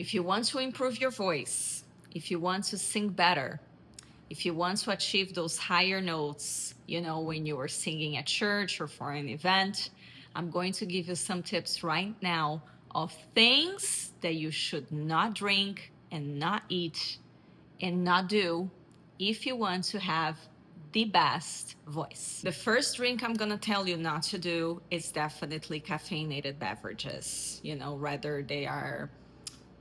If you want to improve your voice, if you want to sing better, if you want to achieve those higher notes, when you are singing at church or for an event, I'm going to give you some tips right now of things that you should not drink and not eat and not do if you want to have the best voice. The first drink I'm gonna tell you not to do is definitely caffeinated beverages. Whether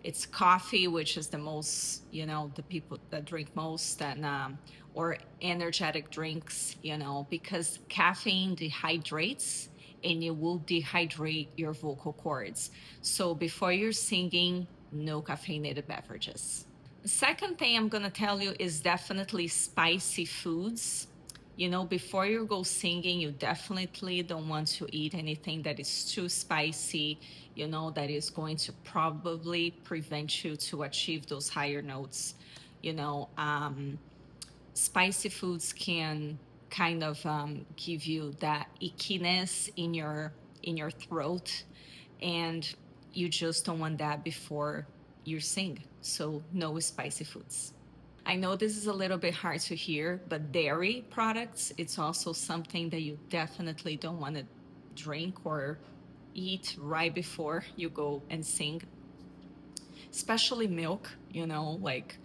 it's coffee, which is the most, the people that drink most, and or energetic drinks, because caffeine dehydrates and it will dehydrate your vocal cords. So before you're singing, no caffeinated beverages. The second thing I'm gonna tell you is definitely spicy foods. Before you go singing, you definitely don't want to eat anything that is too spicy, that is going to probably prevent you to achieve those higher notes. You know, um, Spicy foods can kind of give you that ickiness in your throat, and you just don't want that before you sing. So no spicy foods. I know this is a little bit hard to hear, but dairy products, it's also something that you definitely don't want to drink or eat right before you go and sing. Especially milk, like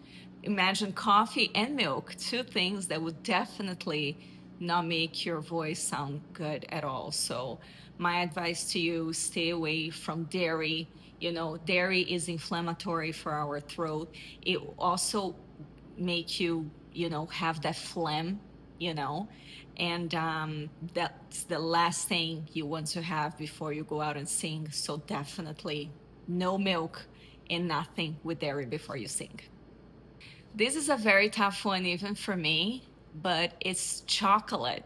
imagine coffee and milk, two things that would definitely not make your voice sound good at all. So my advice to you, stay away from dairy. Dairy is inflammatory for our throat. It also make you, have that phlegm, you know, and that's the last thing you want to have before you go out and sing. So definitely no milk and nothing with dairy before you sing. This is a very tough one, even for me, but it's chocolate.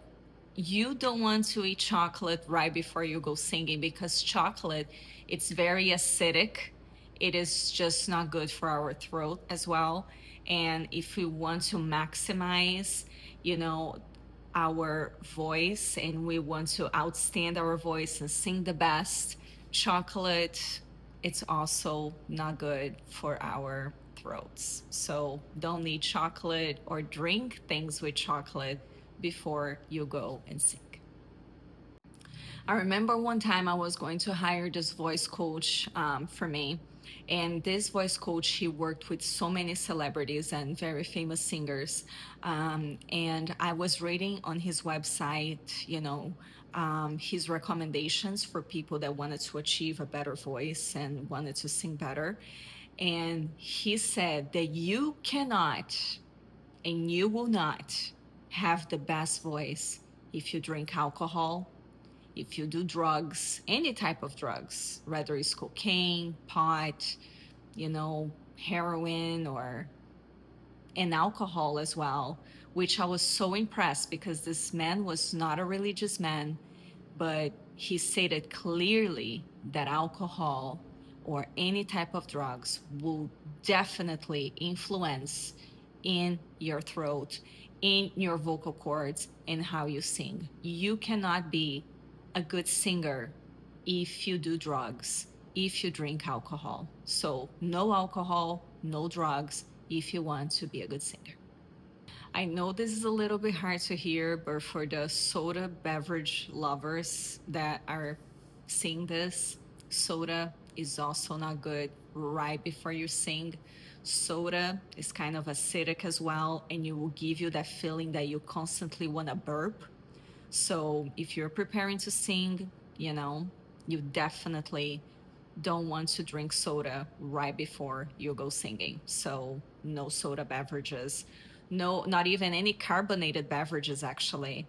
You don't want to eat chocolate right before you go singing, because chocolate, it's very acidic. It is just not good for our throat as well. And if we want to maximize, you know, our voice, and we want to outstand our voice and sing the best, chocolate, it's also not good for our throats. So don't eat chocolate or drink things with chocolate before you go and sing. I remember one time I was going to hire this voice coach for me. And this voice coach, he worked with so many celebrities and very famous singers. And I was reading on his website, his recommendations for people that wanted to achieve a better voice and wanted to sing better. And he said that you cannot and you will not have the best voice if you drink alcohol, if you do drugs, any type of drugs, whether it's cocaine, pot, heroin, or and alcohol as well, which I was so impressed, because this man was not a religious man, but he stated clearly that alcohol or any type of drugs will definitely influence in your throat, in your vocal cords, and how you sing. You cannot be a good singer if you do drugs, if you drink alcohol. So no alcohol, no drugs if you want to be a good singer. I know this is a little bit hard to hear, but for the soda beverage lovers that are seeing this, soda is also not good right before you sing. Soda is kind of acidic as well, and it will give you that feeling that you constantly want to burp. So if you're preparing to sing, you definitely don't want to drink soda right before you go singing. So no soda beverages, no, not even any carbonated beverages actually,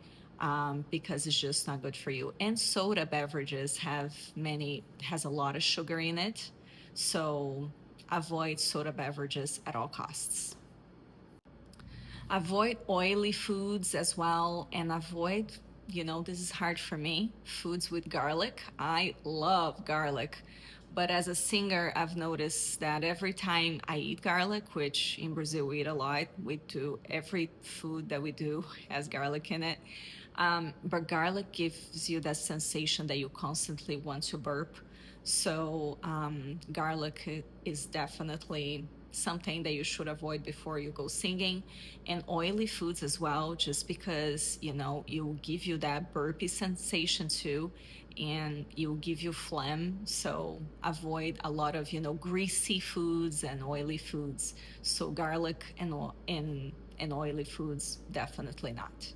because it's just not good for you. And soda beverages has a lot of sugar in it. So avoid soda beverages at all costs. Avoid oily foods as well, and avoid, this is hard for me, foods with garlic. I love garlic, but as a singer, I've noticed that every time I eat garlic, which in Brazil we eat a lot, we do, every food that we do has garlic in it. But garlic gives you that sensation that you constantly want to burp. So garlic is definitely something that you should avoid before you go singing, and oily foods as well, just because it will give you that burpy sensation too, and it will give you phlegm. So avoid a lot of greasy foods and oily foods. So garlic and oily foods, definitely not.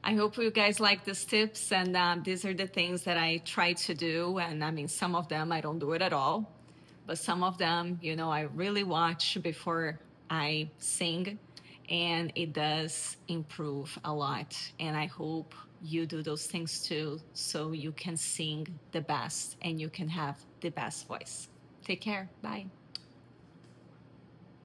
I hope you guys like these tips, and these are the things that I try to do. And I mean, some of them I don't do it at all, but some of them, I really watch before I sing, and it does improve a lot. And I hope you do those things too, so you can sing the best and you can have the best voice. Take care. Bye.